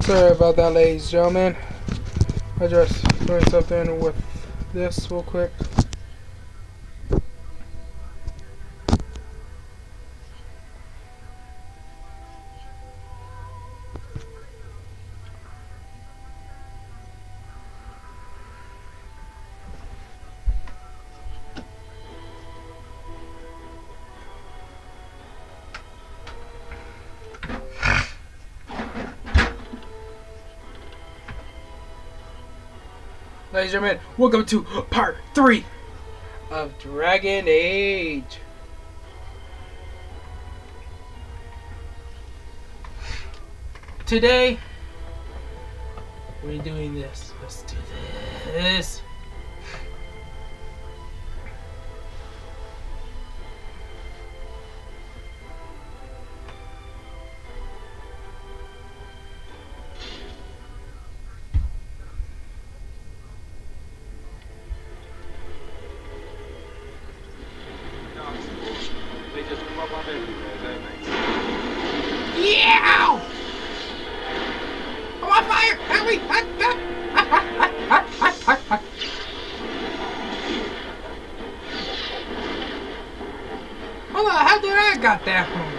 Sorry about that, ladies and gentlemen. I just doing something with this real quick. Ladies and gentlemen, welcome to part 3 of Dragon Age. Today, we're doing this. Let's do this. Yeah! I'm on fire! Help me! Hold on, how did I got that one?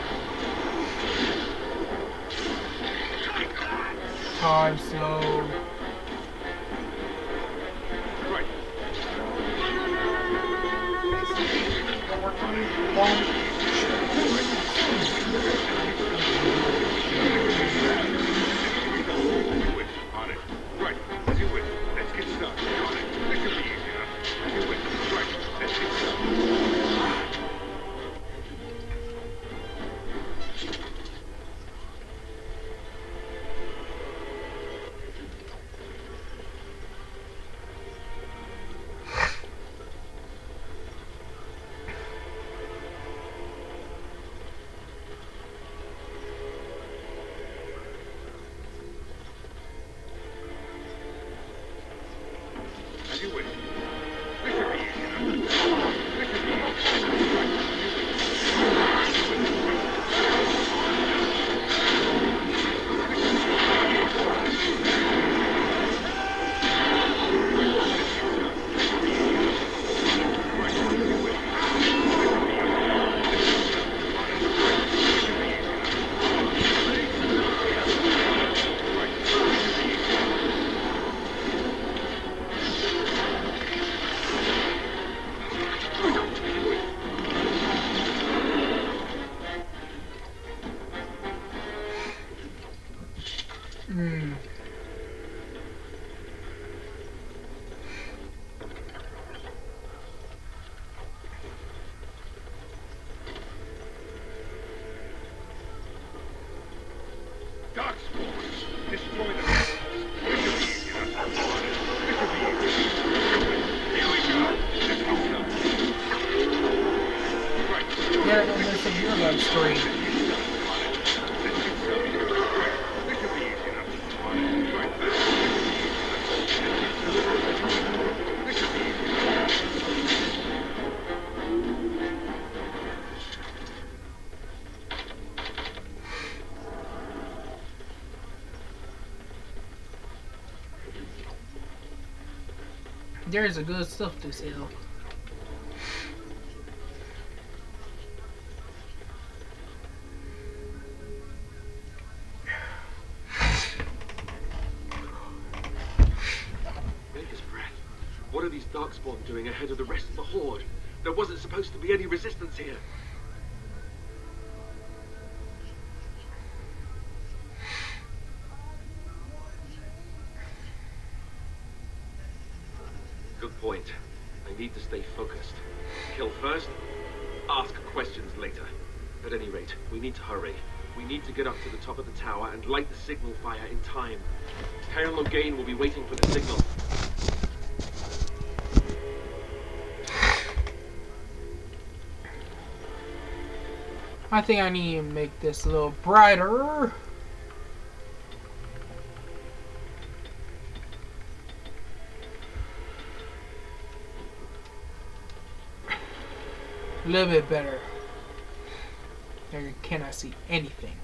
Time slow. Yeah, and there's some your love story. There's a good stuff to sell. What are these darkspawn doing ahead of the rest of the horde? There wasn't supposed to be any resistance here. Good point. I need to stay focused. Kill first, ask questions later. At any rate, we need to hurry. We need to get up to the top of the tower and light the signal fire in time. Cairn Logain will be waiting for the signal. I think I need to make this a little brighter. A little bit better. There cannot see anything.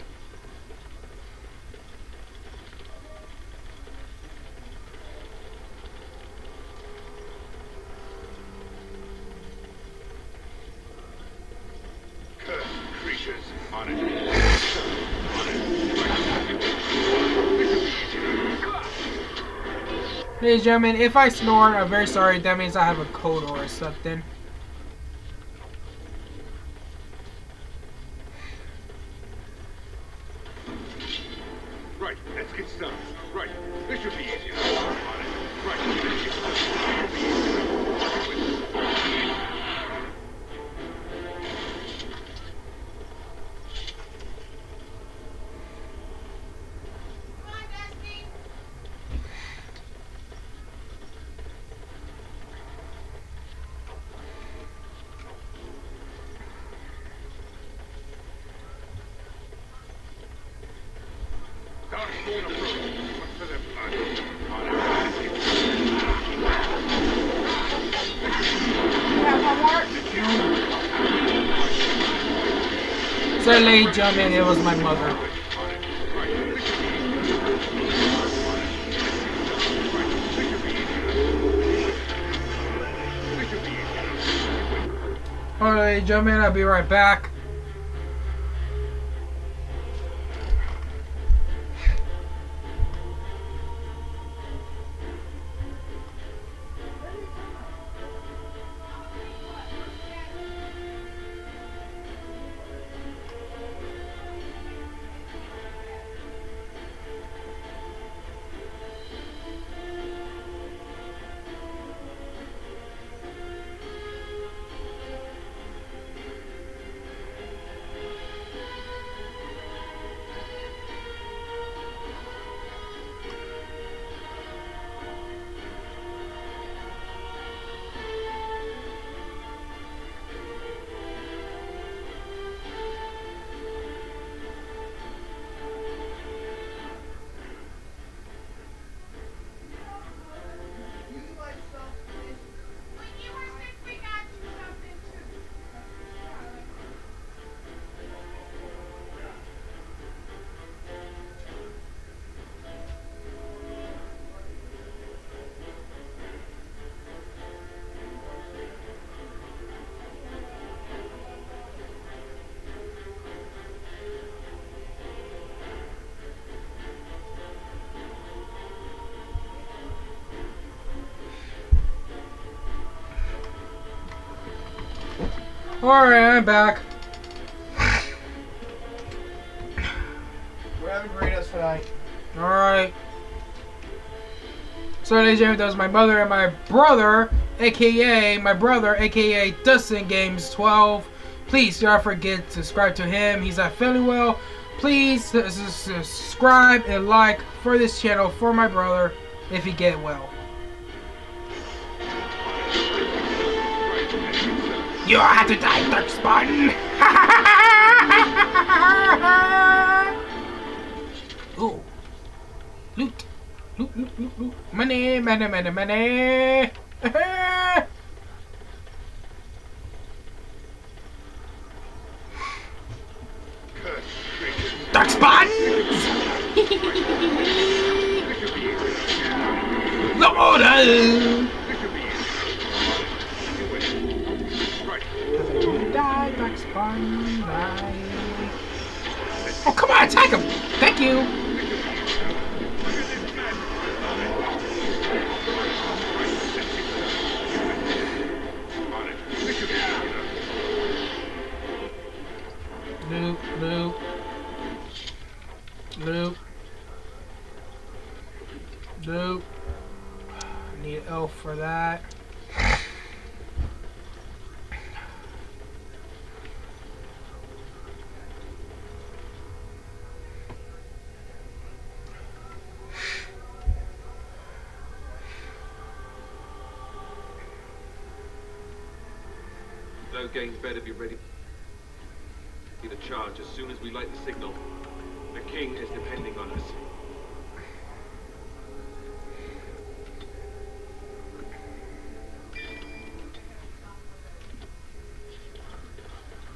Ladies and gentlemen, if I snore, I'm very sorry. That means I have a cold or something. Right, let's get started. Right, this should be easier. Right, let's get started. So, ladies and gentlemen, it was my mother. Alright, ladies and gentlemen, I'll be right back. Alright, I'm back. We're having burritos tonight. Alright. So, ladies and gentlemen, that was my mother and my brother, aka my brother, aka Dustin Games 12. Please do not forget to subscribe to him. He's not feeling well. Please subscribe and like for this channel for my brother if he get well. You have to die, Darkspawn! Ooh. Loot. Loot, loot, loot, loot. Money, money, money, money! Darkspawns! The order! Die, Darkspawn, die. Oh, come on, attack him! Thank you! Loop, loop. Loop. Loop. I need elf for that. Those gangs better be ready to charge as soon as we light the signal. The king is depending on us.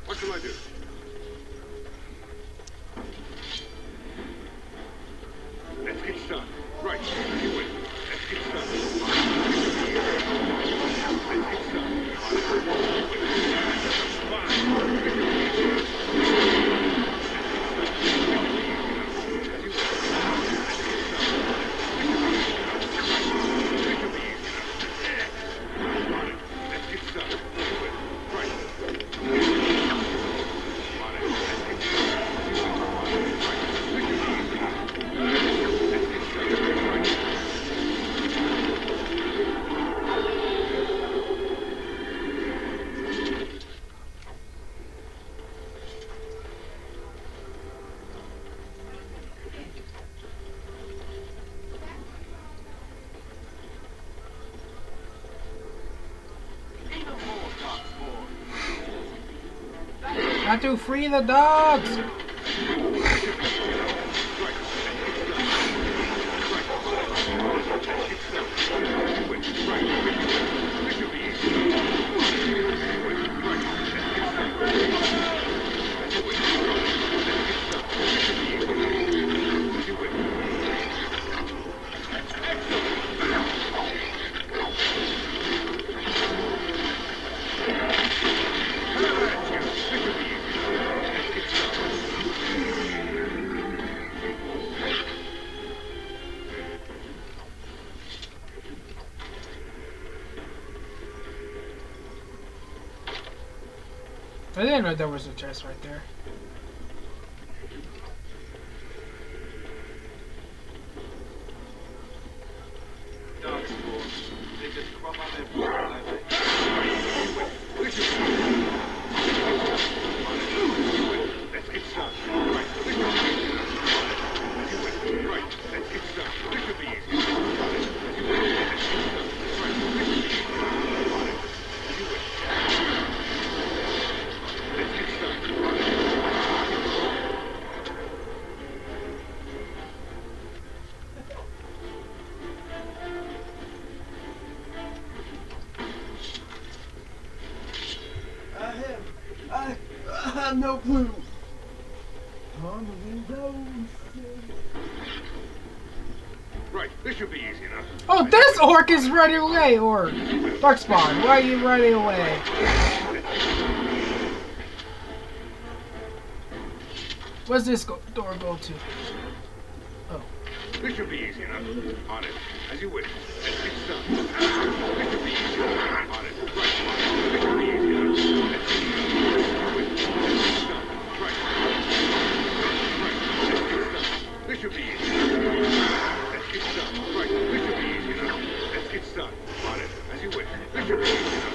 What shall I do? Let's get started. Right, you win. Let's get started. Let's get started. Fine. Got to free the dogs! I didn't know there was a chest right there. Dark spores. They just crop up everywhere, don't they? Let's get started. Right, this should be easy. I have no clue. On the windows. Right, this should be easy enough. Oh, this orc is running away, orc! Darkspawn, why are you running away? Where's this door go to? Oh. This should be easy enough. On it. As you wish. Let's get started. This should be easy enough. On it. Right. This should be easy enough. Let's get started. Right. This should be easy enough. Let's get started. Right. This should be easy enough. Let's get started. On it. As you wish. This should be easy enough.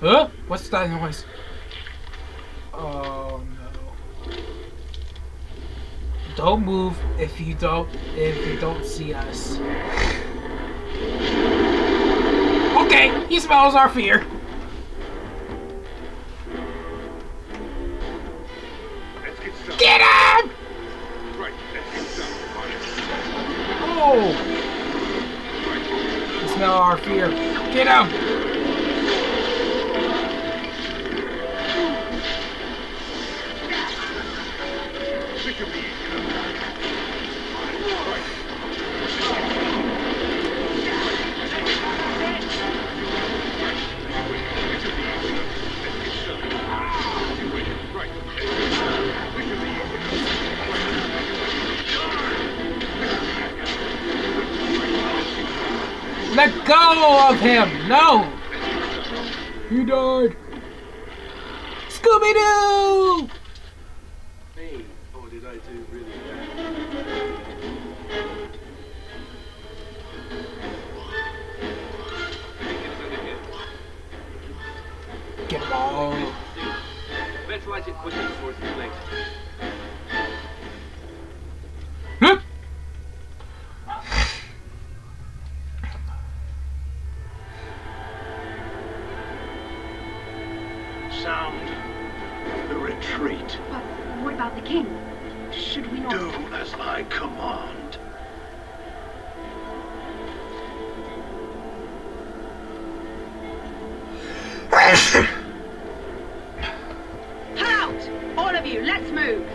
Huh? What's that noise? Oh no. Don't move if you don't see us. Okay, he smells our fear. Let's get started. Get him! Right. Let's get started. On it. Oh! He smell our fear. Get him! This should be easy enough. On it. Right. Let go of him! No! He died! Scooby-Doo! Me? Or did I do really bad? Get him all. Let's light it quickly before it's too late. Huh? Sound the retreat. But what about the king? Should we not... Do as I command. Out! All of you, let's move!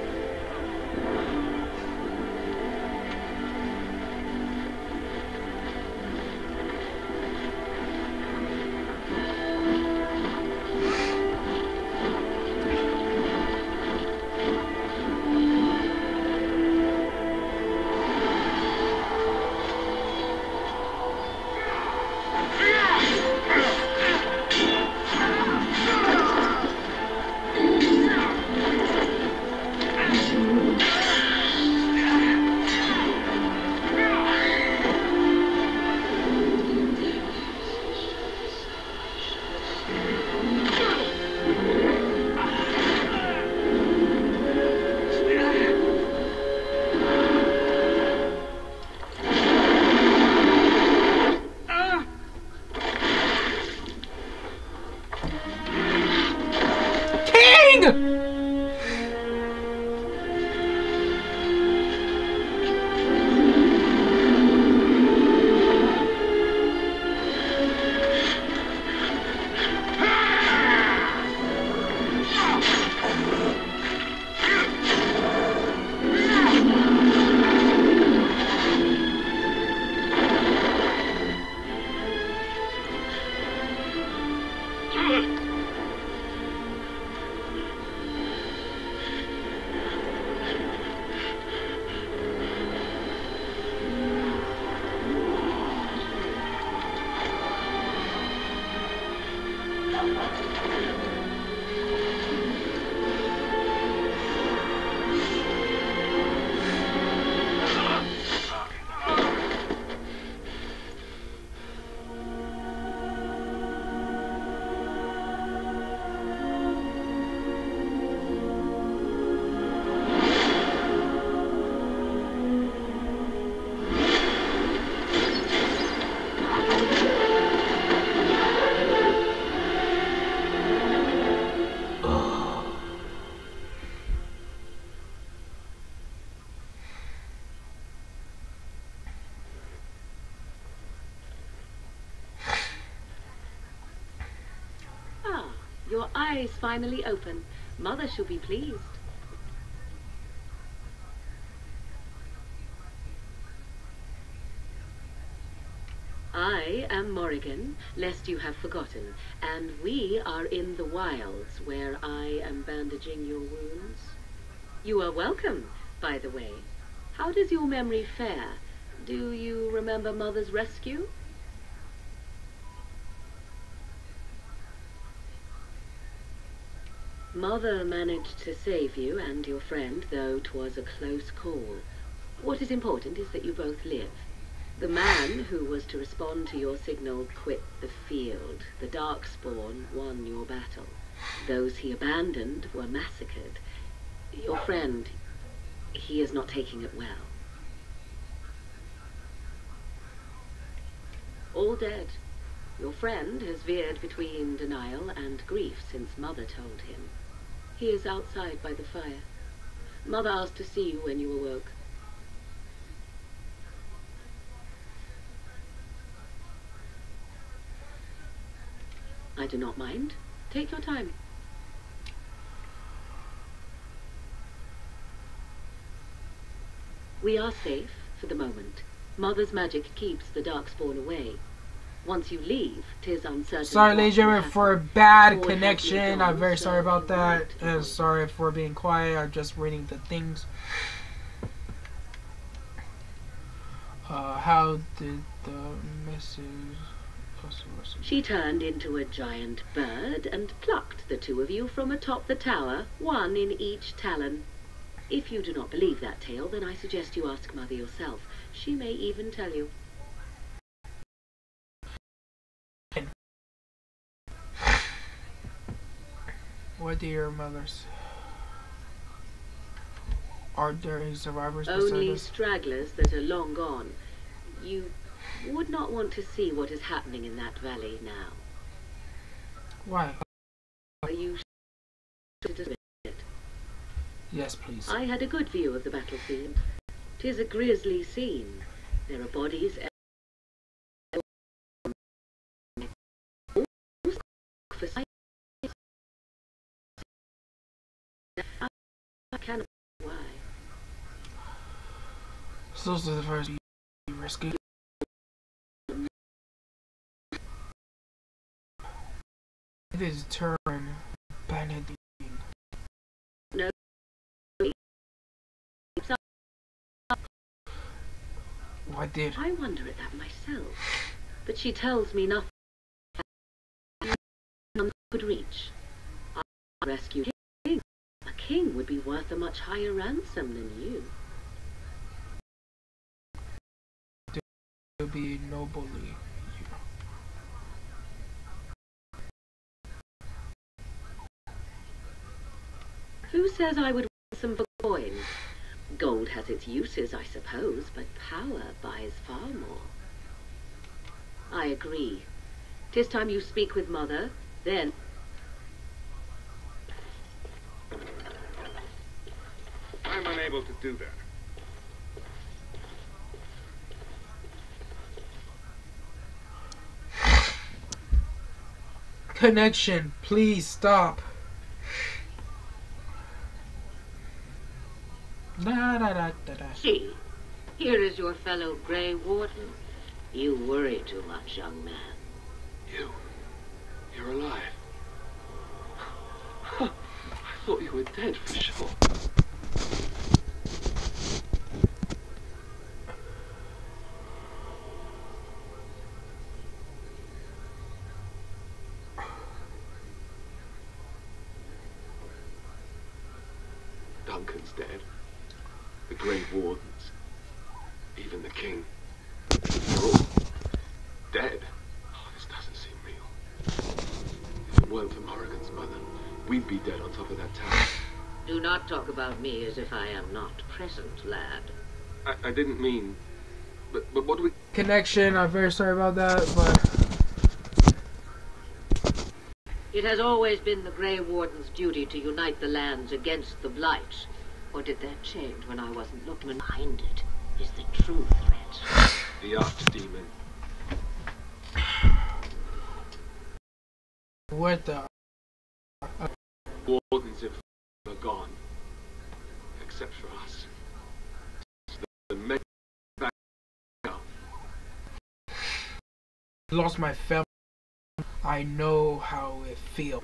your eyes finally open. Mother shall be pleased. I am Morrigan, lest you have forgotten, and we are in the wilds where I am bandaging your wounds. You are welcome, by the way. How does your memory fare? Do you remember Mother's rescue? Mother managed to save you and your friend, though 'twas a close call. What is important is that you both live. The man who was to respond to your signal quit the field. The Darkspawn won your battle. Those he abandoned were massacred. Your friend, he is not taking it well. All dead. Your friend has veered between denial and grief since Mother told him. He is outside by the fire. Mother asked to see you when you awoke. I do not mind. Take your time. We are safe for the moment. Mother's magic keeps the Darkspawn away. Once you leave, 'tis uncertain. Sorry, ladies and gentlemen, for a bad connection. I'm very sorry about that. And sorry for being quiet. I'm just reading the things. How did the message... She turned into a giant bird and plucked the two of you from atop the tower, one in each talon. If you do not believe that tale, then I suggest you ask Mother yourself. She may even tell you. What do your mothers? Are there any survivors beside Only us? stragglers that are long gone. You would not want to see what is happening in that valley now. Why? Are you sure? Yes, please. I had a good view of the battlefield. 'Tis a grisly scene. There are bodies for sight. I cannot why. So those are the first you rescued. It is turn Benedict. No. What did? I wonder at that myself. But she tells me nothing none could reach. I rescued a king. A king would be worth a much higher ransom than you. To be nobly. Who says I would want some for coins? Gold has its uses, I suppose, but power buys far more. I agree. 'Tis time you speak with Mother, then... I'm unable to do that. Connection, please stop. Da, da, da, da, da. See, here is your fellow Grey Warden. You worry too much, young man. You're alive. I thought you were dead for sure. Duncan's dead. The Grey Wardens. Even the King. They're all dead. Oh, this doesn't seem real. If it weren't for Morrigan's mother, we'd be dead on top of that tower. Do not talk about me as if I am not present, lad. I didn't mean... But what do we... Connection, I'm very sorry about that, but... It has always been the Grey Warden's duty to unite the lands against the Blight. Or did that change when I wasn't looking? Behind it is the true threat. The Archdemon. What the... Wardens are gone, except for us. The men back now. Lost my family. I know how it feels.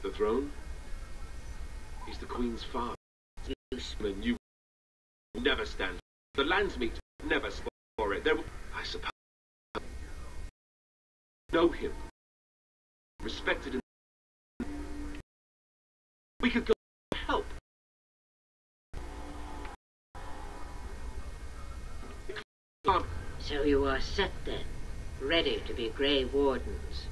The throne? He's the Queen's father. And you never stand. The Landsmeet never spoke for it. There, I suppose. Know him. Respected him. We could go help. So you are set then, ready to be Grey Wardens.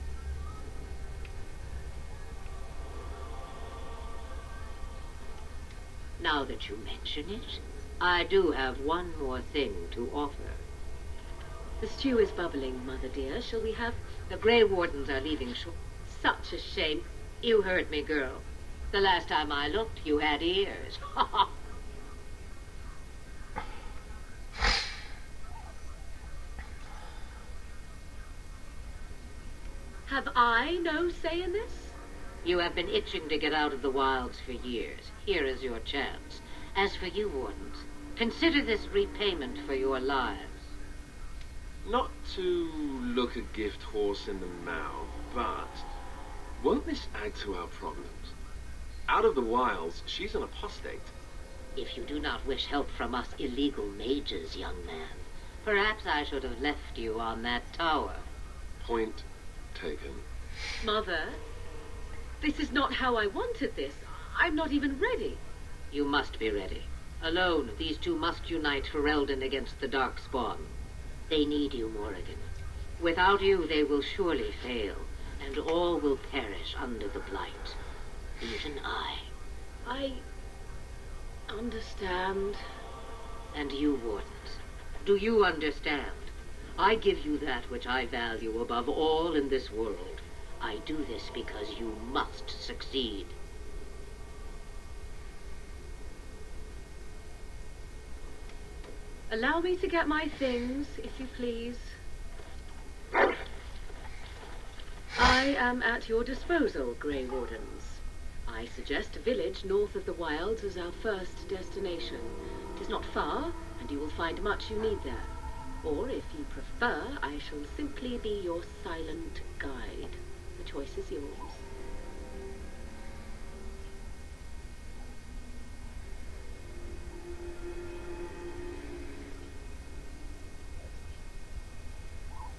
Now that you mention it, I do have one more thing to offer. The stew is bubbling, Mother dear. Shall we have... The Grey Wardens are leaving short. Such a shame. You heard me, girl. The last time I looked, you had ears. Have I no say in this? You have been itching to get out of the wilds for years. Here is your chance. As for you, Wardens, consider this repayment for your lives. Not to look a gift horse in the mouth, but won't this add to our problems? Out of the wilds, she's an apostate. If you do not wish help from us illegal mages, young man, perhaps I should have left you on that tower. Point taken. Mother, this is not how I wanted this. I'm not even ready. You must be ready. Alone, these two must unite Ferelden against the Darkspawn. They need you, Morrigan. Without you, they will surely fail, and all will perish under the blight. Even I. I understand. And you, Wardens, do you understand? I give you that which I value above all in this world. I do this because you must succeed. Allow me to get my things, if you please. I am at your disposal, Grey Wardens. I suggest a village north of the wilds as our first destination. It is not far, and you will find much you need there. Or, if you prefer, I shall simply be your silent guide. The choice is yours.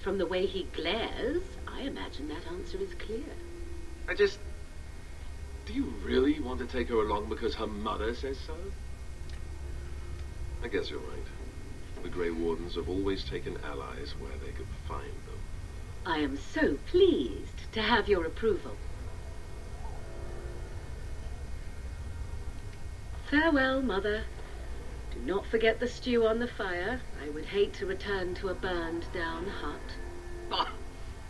From the way he glares, I imagine that answer is clear. Do you really want to take her along because her mother says so? I guess you're right. The Grey Wardens have always taken allies where they could find them. I am so pleased to have your approval. Farewell, Mother. Do not forget the stew on the fire. I would hate to return to a burned-down hut. Oh,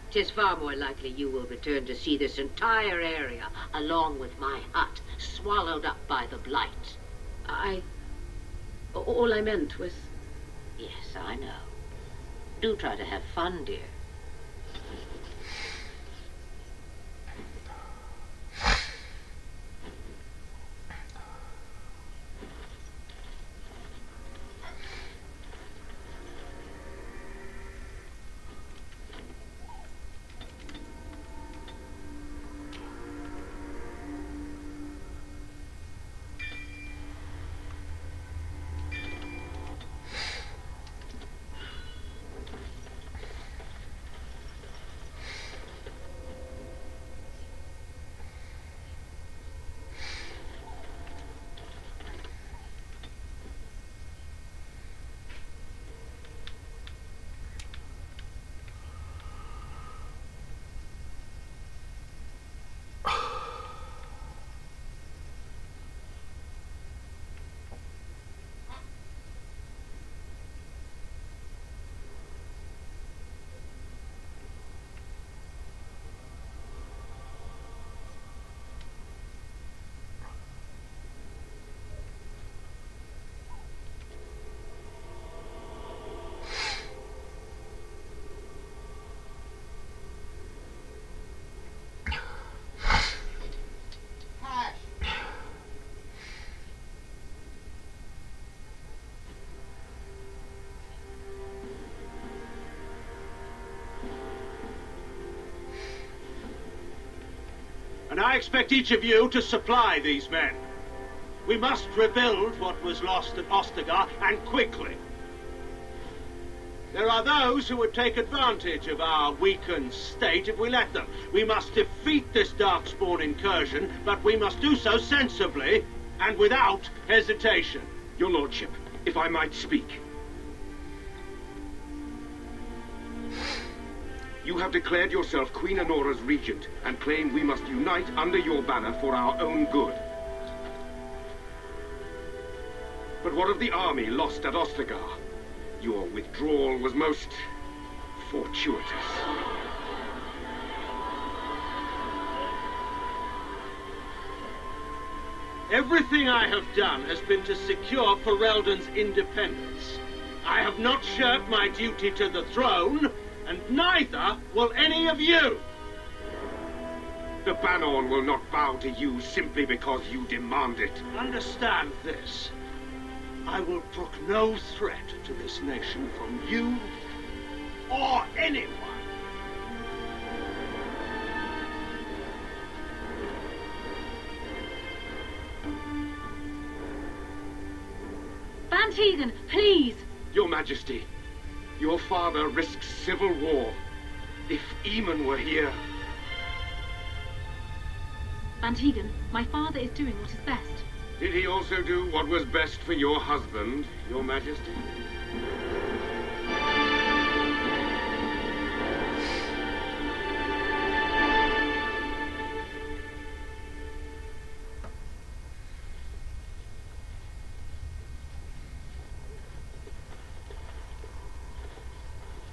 'tis far more likely you will return to see this entire area, along with my hut, swallowed up by the blight. All I meant was... Yes, I know. Do try to have fun, dear. I expect each of you to supply these men. We must rebuild what was lost at Ostagar, and quickly. There are those who would take advantage of our weakened state if we let them. We must defeat this Darkspawn incursion, but we must do so sensibly and without hesitation. Your lordship, if I might speak. You have declared yourself Queen Honora's regent and claim we must unite under your banner for our own good. But what of the army lost at Ostagar? Your withdrawal was most fortuitous. Everything I have done has been to secure Ferelden's independence. I have not shirked my duty to the throne, and neither will any of you. The Banorn will not bow to you simply because you demand it. Understand this. I will brook no threat to this nation from you or anyone. Van Tegan, please! Your Majesty, your father risks civil war. If Eamon were here... Van Tegan, my father is doing what is best. Did he also do what was best for your husband, Your Majesty?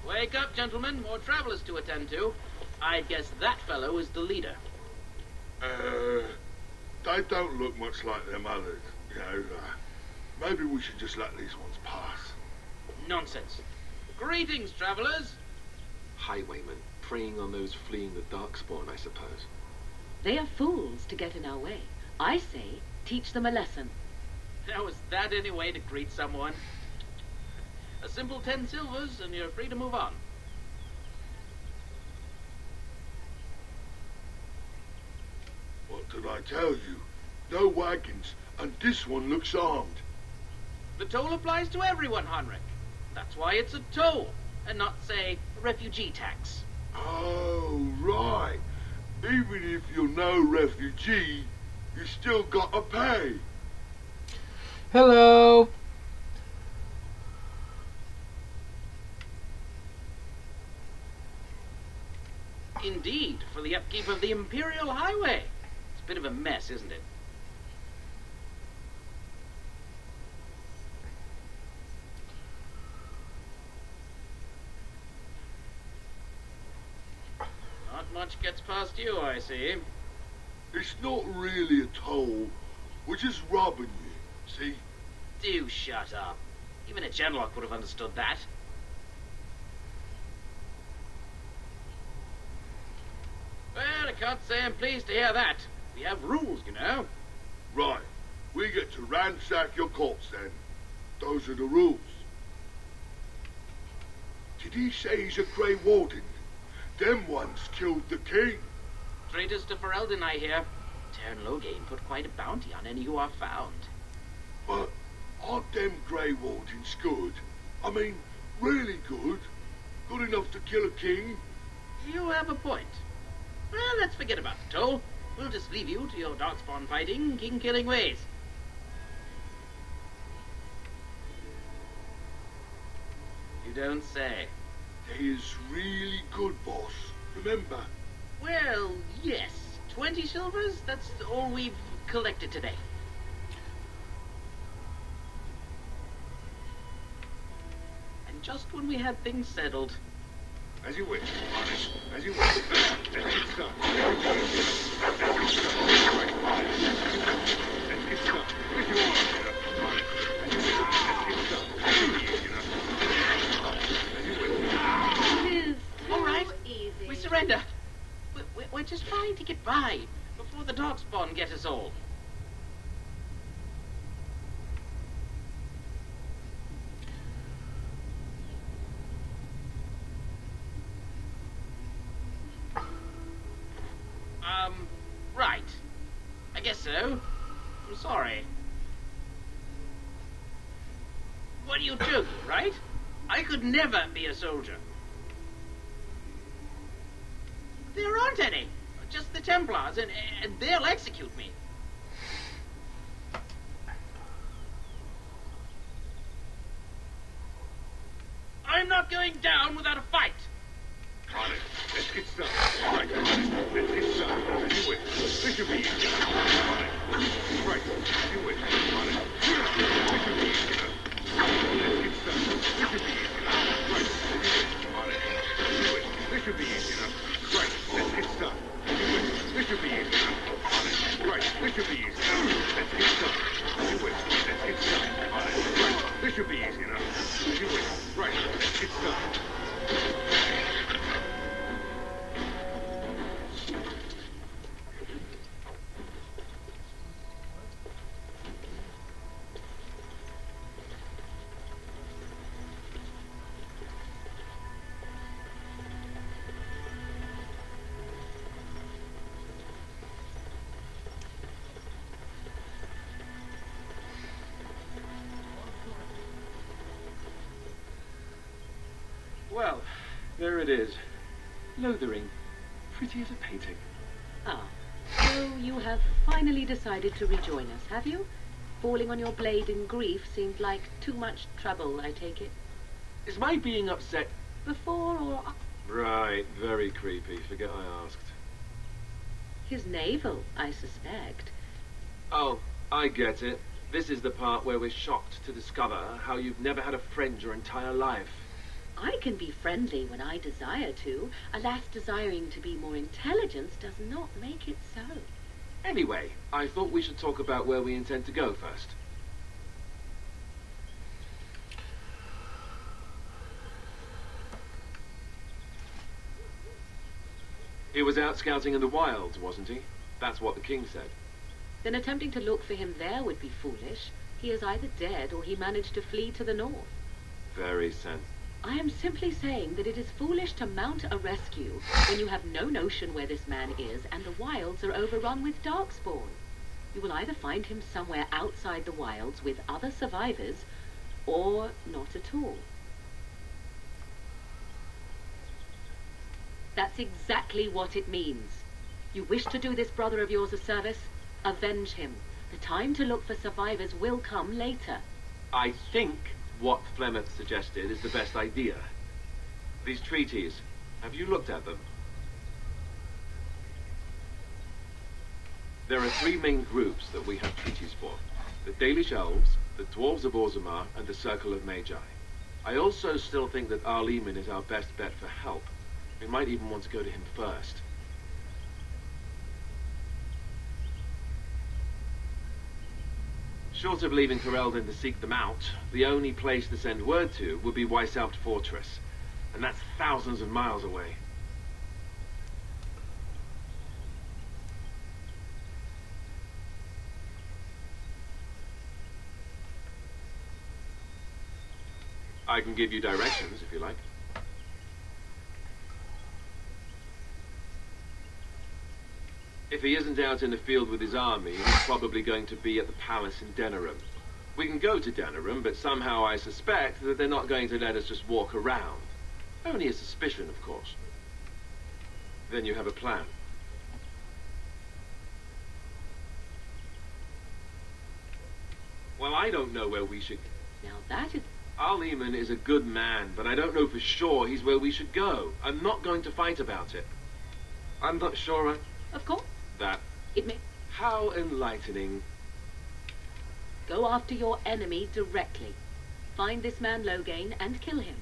Wake up, gentlemen. More travelers to attend to. I guess that fellow is the leader. They don't look much like them others, you know. Maybe we should just let these ones pass. Nonsense. Greetings, travelers. Highwaymen, preying on those fleeing the Darkspawn, I suppose. They are fools to get in our way. I say, teach them a lesson. Now, is that any way to greet someone? A simple 10 silvers, and you're free to move on. What did I tell you? No wagons, and this one looks armed. The toll applies to everyone, Heinrich. That's why it's a toll, and not, say, a refugee tax. Oh, right. Even if you're no refugee, you still gotta pay. Hello. Indeed, for the upkeep of the Imperial Highway. It's a bit of a mess, isn't it? Not much gets past you, I see. It's not really a toll. We're just robbing you, see? Do shut up. Even a Genlock would have understood that. Well, I can't say I'm pleased to hear that. We have rules, you know. Right. We get to ransack your corpse then. Those are the rules. Did he say he's a Grey Warden? Them ones killed the king. Traitors to Ferelden, I hear. Teyrn Loghain put quite a bounty on any who are found. But aren't them Grey Wardens good? I mean, really good? Good enough to kill a king? You have a point. Well, let's forget about the toll. We'll just leave you to your Darkspawn fighting, king-killing ways. You don't say. They is really good, boss. Remember? Well, yes. 20 silvers? That's all we've collected today. And just when we had things settled. As you wish, Honest. As you wish. Let's get started. Let's get started. If you want, Honest. As you wish. Let's get started. All right. We surrender. We're just trying to get by before the Darkspawn get us all. Right. guess so. I'm sorry. What are you joking, right? I could never be a soldier. There aren't any. Just the Templars, and they'll execute me. I'm not going down without a fight. On it. Let's get started. Right, on it. Let's get started. You win. This should be easy. On it. Right, you win. On it. This should be easy enough. Let's get started. This should be easy enough. Right, you win. On it. You win. This should be easy enough. Right, let's get started. You win. This should be easy enough. On it. Right, this should be easy enough. Let's get started. You win. Let's get started. On it. Right, this should be easy enough. You win. Right, let's get started. Well, there it is. Lothering. Pretty as a painting. Ah, so you have finally decided to rejoin us, have you? Falling on your blade in grief seemed like too much trouble, I take it. Is my being upset? Before or... Right, very creepy. Forget I asked. His navel, I suspect. Oh, I get it. This is the part where we're shocked to discover how you've never had a friend your entire life. I can be friendly when I desire to. Alas, desiring to be more intelligent does not make it so. Anyway, I thought we should talk about where we intend to go first. He was out scouting in the wilds, wasn't he? That's what the king said. Then attempting to look for him there would be foolish. He is either dead or he managed to flee to the north. Very sensible. I am simply saying that it is foolish to mount a rescue when you have no notion where this man is and the wilds are overrun with darkspawn. You will either find him somewhere outside the wilds with other survivors, or not at all. That's exactly what it means. You wish to do this brother of yours a service? Avenge him. The time to look for survivors will come later. I think what Flemeth suggested is the best idea. These treaties, have you looked at them? There are three main groups that we have treaties for. The Dalish Elves, the Dwarves of Orzammar, and the Circle of Magi. I also still think that Arleman is our best bet for help. We might even want to go to him first. Short of leaving Ferelden to seek them out, the only place to send word to would be Weishaupt Fortress, and that's thousands of miles away. I can give you directions if you like. If he isn't out in the field with his army, he's probably going to be at the palace in Denerim. We can go to Denerim, but somehow I suspect that they're not going to let us just walk around. Only a suspicion, of course. Then you have a plan. Well, I don't know where we should... Now that is... Arleman is a good man, but I don't know for sure he's where we should go. I'm not going to fight about it. I'm not sure Of course. that... It may... How enlightening. Go after your enemy directly. Find this man Loghain and kill him.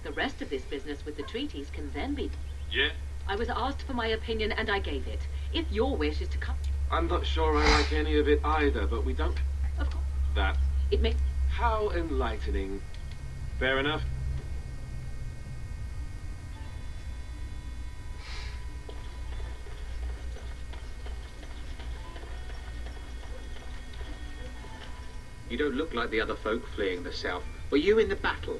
The rest of this business with the treaties can then be... Yeah? I was asked for my opinion and I gave it. If your wish is to come... I'm not sure I like any of it either, but we don't... Of course. That... It may... How enlightening. Fair enough. You don't look like the other folk fleeing the south. Were you in the battle?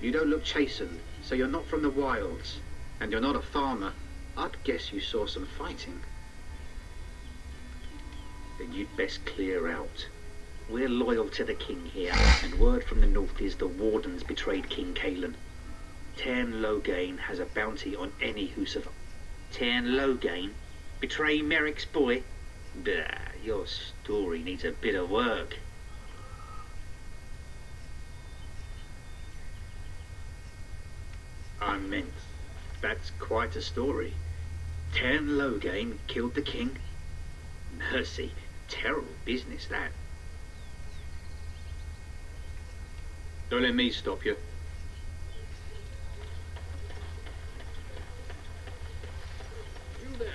You don't look chastened, so you're not from the wilds. And you're not a farmer. I'd guess you saw some fighting. Then you'd best clear out. We're loyal to the king here, and word from the north is the wardens betrayed King Kalen. Tairn Loghain has a bounty on any who survive. Tairn Loghain? Betray Merrick's boy? Bah, your story needs a bit of work. I meant, that's quite a story. Tairn Loghain killed the king? Mercy, terrible business that. Don't let me stop you. You there.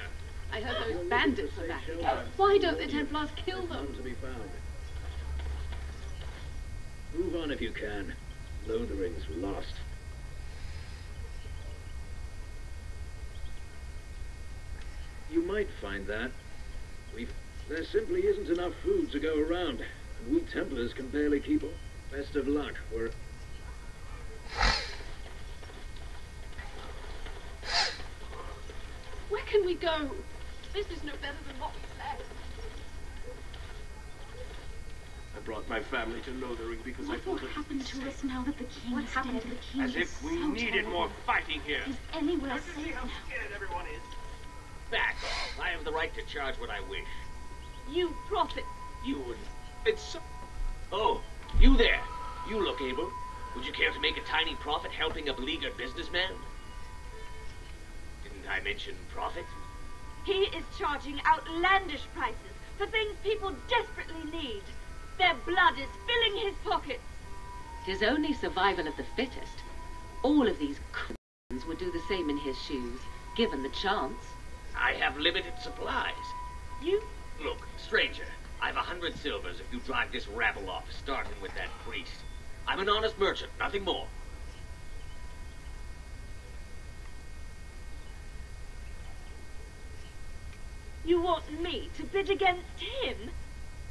I heard those bandits are back again. Why don't the Templars kill them? None to be found. Move on if you can. Load the rings were lost. You might find that. There simply isn't enough food to go around, and we Templars can barely keep up. Best of luck. We're... Where can we go? This is no better than what we planned. I brought my family to Lothering because I thought What will happen to us now that the king is dead? The king as is if we so needed terrible. more fighting here. Is anywhere safe now? Scared everyone is. Back off. I have the right to charge what I wish. You prophet! You would... It's so... Oh, you there. You look able. Would you care to make a tiny profit helping a beleaguered businessman? Didn't I mention profit? He is charging outlandish prices for things people desperately need. Their blood is filling his pockets. 'Tis only survival of the fittest. All of these c***s would do the same in his shoes, given the chance. I have limited supplies. You? Look, stranger, I've 100 silvers if you drive this rabble off, starting with that priest. I'm an honest merchant, nothing more. You want me to bid against him?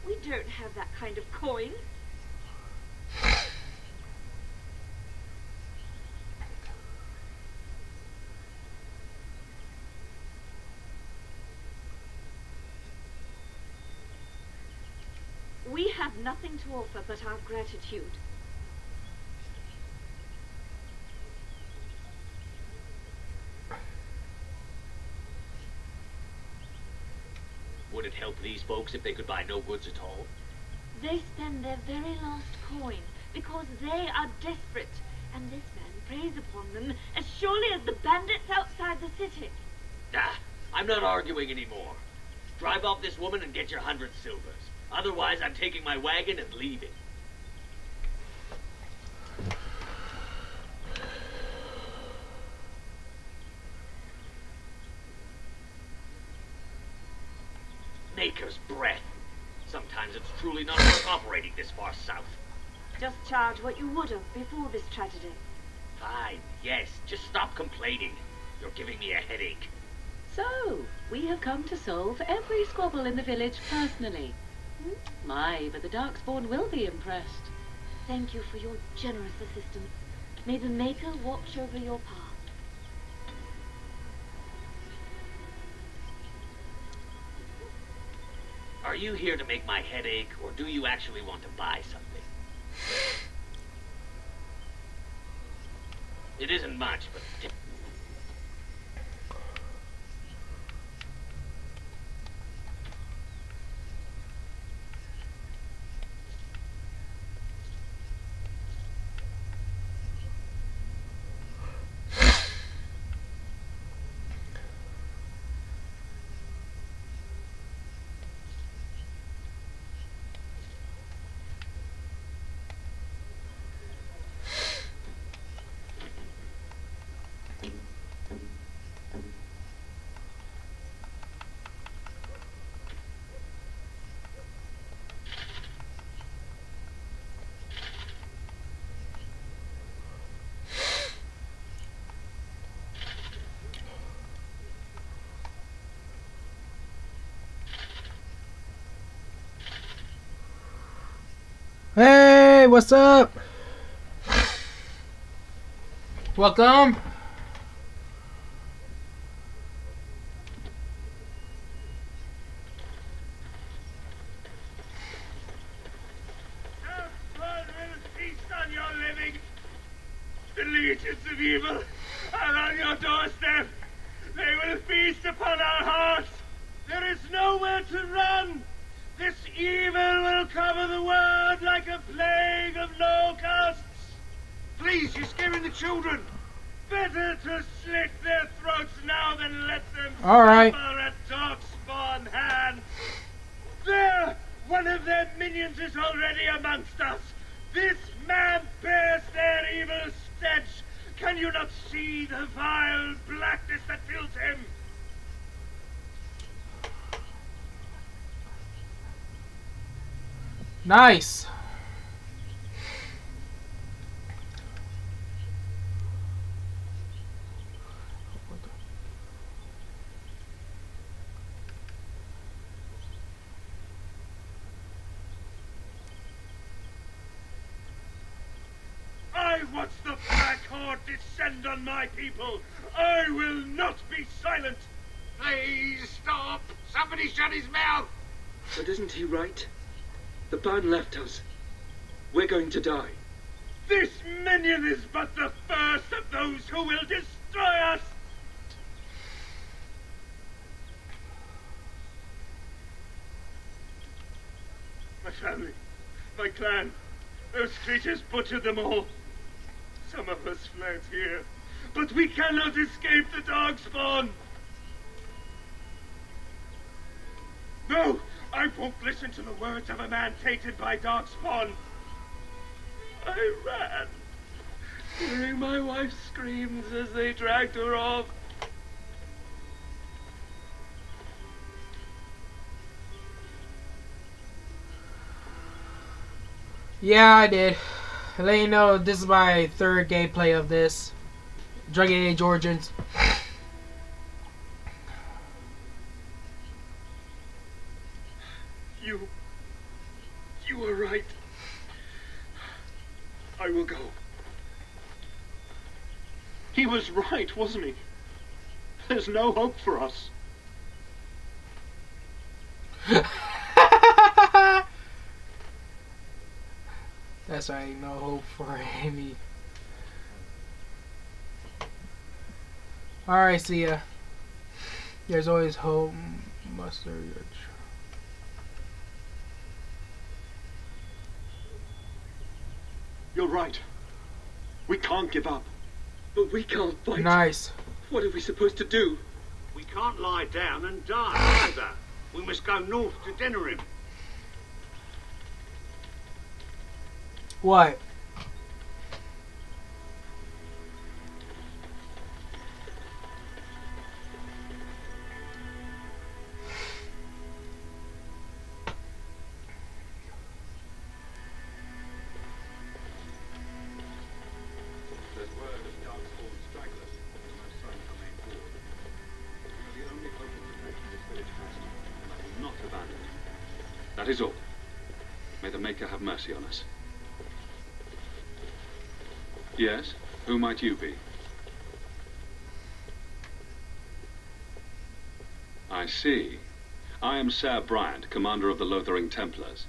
We don't have that kind of coin. We have nothing to offer but our gratitude. Would it help these folks if they could buy no goods at all? They spend their very last coin because they are desperate, and this man preys upon them as surely as the bandits outside the city. Ah, I'm not arguing anymore. Drive off this woman and get your 100 silvers. Otherwise, I'm taking my wagon and leaving. Maker's breath. Sometimes it's truly not worth operating this far south. Just charge what you would have before this tragedy. Fine, yes, just stop complaining. You're giving me a headache. So, we have come to solve every squabble in the village personally. My, but the Darkspawn will be impressed. Thank you for your generous assistance. May the Maker watch over your path. Are you here to make my head ache, or do you actually want to buy something? It isn't much, but... Hey, what's up? Welcome. agents of evil are on your doorstep. They will feast upon our hearts. There is nowhere to run. This evil will cover the world like a plague of locusts. Please, you're scaring the children. Better to slit their throats now than let them Alright. suffer at Darkspawn hands. There! One of their minions is already amongst us. This man bears their evil stench. Can you not see the vile blackness that fills him? Nice. I watch the Black Horde descend on my people. I will not be silent. Please stop. Somebody shut his mouth. But isn't he right? The ban left us. We're going to die. This minion is but the first of those who will destroy us. My family, my clan, those creatures butchered them all. Some of us fled here, but we cannot escape the Darkspawn. No, I won't listen to the words of a man tainted by Darkspawn. I ran, hearing my wife's screams as they dragged her off. Yeah, I did. I'll let you know this is my third gameplay of this. Dragon Age Origins. You were right. I will go. He was right, wasn't he? There's no hope for us. That's right, no hope for any. Alright, see ya. There's always hope. Mustard. You're right. We can't give up. But we can't fight. Nice. What are we supposed to do? We can't lie down and die either. We must go north to dinner him. What? There's word of Darkspawn stragglers. My son from main board. We are the only hope of protecting this village fast. I will not abandon it. That is all. May the Maker have mercy on us. Yes? Who might you be? I see. I am Sir Bryant, commander of the Lothering Templars.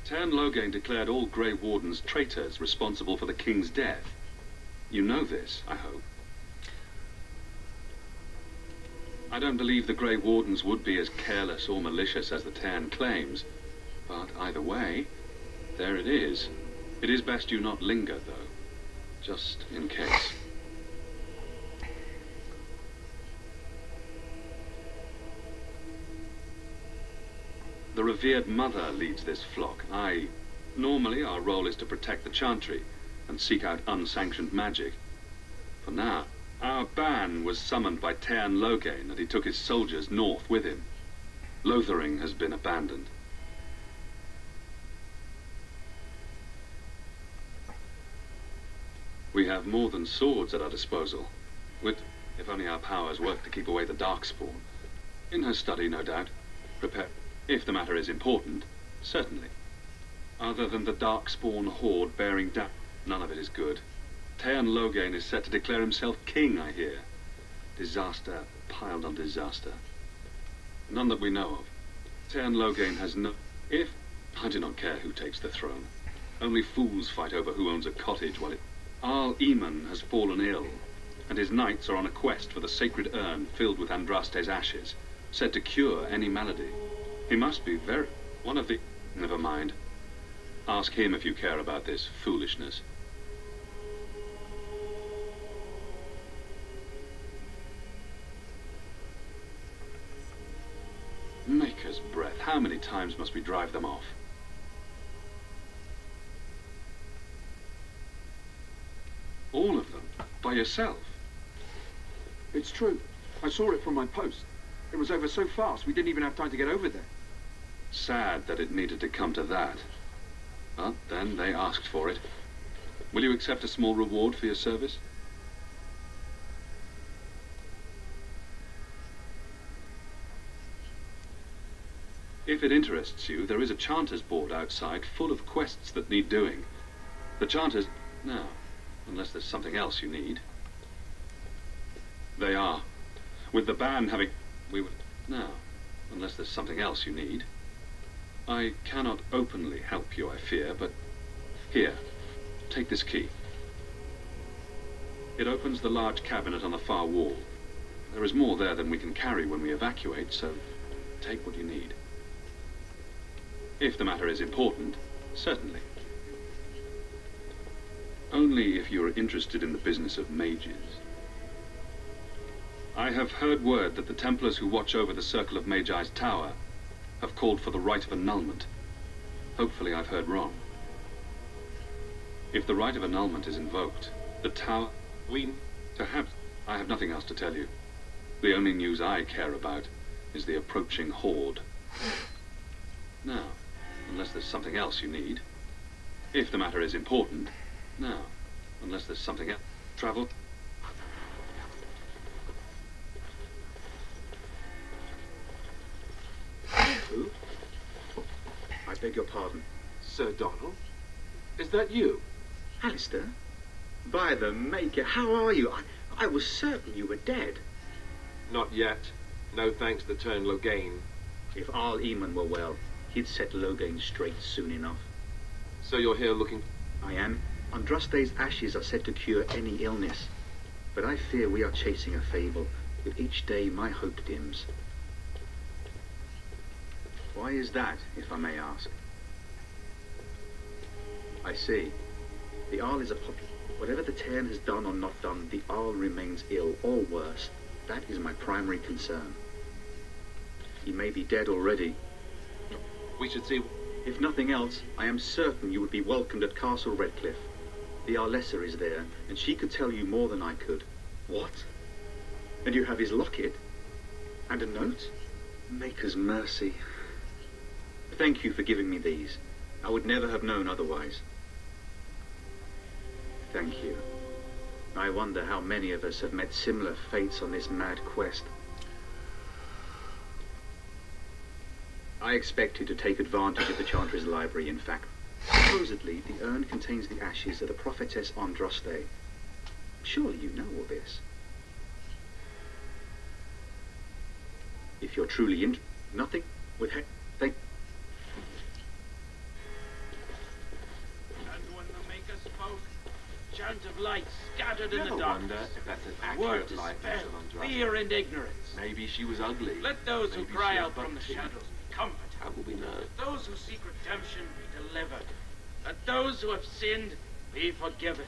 Tern Loghain declared all Grey Wardens traitors responsible for the King's death. You know this, I hope. I don't believe the Grey Wardens would be as careless or malicious as the Tern claims. But either way, there it is. It is best you not linger, though. Just in case. The revered mother leads this flock. Normally our role is to protect the Chantry and seek out unsanctioned magic. For now, our ban was summoned by Tern Loghain, and he took his soldiers north with him. Lothering has been abandoned. We have more than swords at our disposal. If only our powers work to keep away the Darkspawn. In her study, no doubt. Prepare. If the matter is important, certainly. Other than the Darkspawn horde bearing down, none of it is good. Tern Loghain is set to declare himself king, I hear. Disaster piled on disaster. None that we know of. Tern Loghain has no... I do not care who takes the throne. Only fools fight over who owns a cottage while it... Arl Eamon has fallen ill, and his knights are on a quest for the sacred urn filled with Andraste's ashes, said to cure any malady. He must be one of the... Never mind. Ask him if you care about this foolishness. Maker's breath. How many times must we drive them off? All of them? By yourself? It's true. I saw it from my post. It was over so fast, we didn't even have time to get over there. Sad that it needed to come to that. But then they asked for it. Will you accept a small reward for your service? If it interests you, there is a Chanter's board outside full of quests that need doing. The Chanters... No, unless there's something else you need. They are. With the ban having... We would... No, unless there's something else you need. I cannot openly help you, I fear, but... Here, take this key. It opens the large cabinet on the far wall. There is more there than we can carry when we evacuate, so take what you need. If the matter is important, certainly. Only if you are interested in the business of mages. I have heard word that the Templars who watch over the Circle of Magi's tower have called for the rite of annulment. Hopefully I've heard wrong. If the rite of annulment is invoked, the tower... Perhaps... I have nothing else to tell you. The only news I care about is the approaching horde. Now, unless there's something else you need. If the matter is important. Now, unless there's something else. Travel. Who? I beg your pardon. Sir Donald? Is that you? Alistair? By the Maker, how are you? I was certain you were dead. Not yet. No thanks to turn Loghain. If Arl Eamon were well, he'd set Loghain straight soon enough. So you're here looking... I am. Andraste's ashes are said to cure any illness. But I fear we are chasing a fable. With each day my hope dims. Why is that, if I may ask? I see. The Arl is a popular... Whatever the Tairn has done or not done, the Arl remains ill, or worse. That is my primary concern. He may be dead already. We should see... If nothing else, I am certain you would be welcomed at Castle Redcliffe. The Arlessa is there, and she could tell you more than I could. What? And you have his locket? And a note? Maker's mercy. Thank you for giving me these. I would never have known otherwise. Thank you. I wonder how many of us have met similar fates on this mad quest. I expected to take advantage of the Chantry's library, in fact. Supposedly, the urn contains the ashes of the prophetess Andraste. Surely you know all this. If you're truly nothing with thank... And when the Maker spoke, chant of light scattered in the Never darkness. wonder if that's an Word accurate likeness dispelled, of Andraste. fear and ignorance. Maybe she was ugly. Let those who Maybe cry she out had from the butt-cheek. shadows be comforted. How will we know? Let those who seek redemption be delivered. Let those who have sinned be forgiven.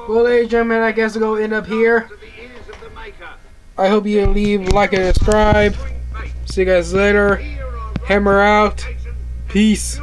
Well, ladies and gentlemen, I guess we'll end up here. I hope you leave, like, and subscribe. See you guys later. Hammer out. Peace.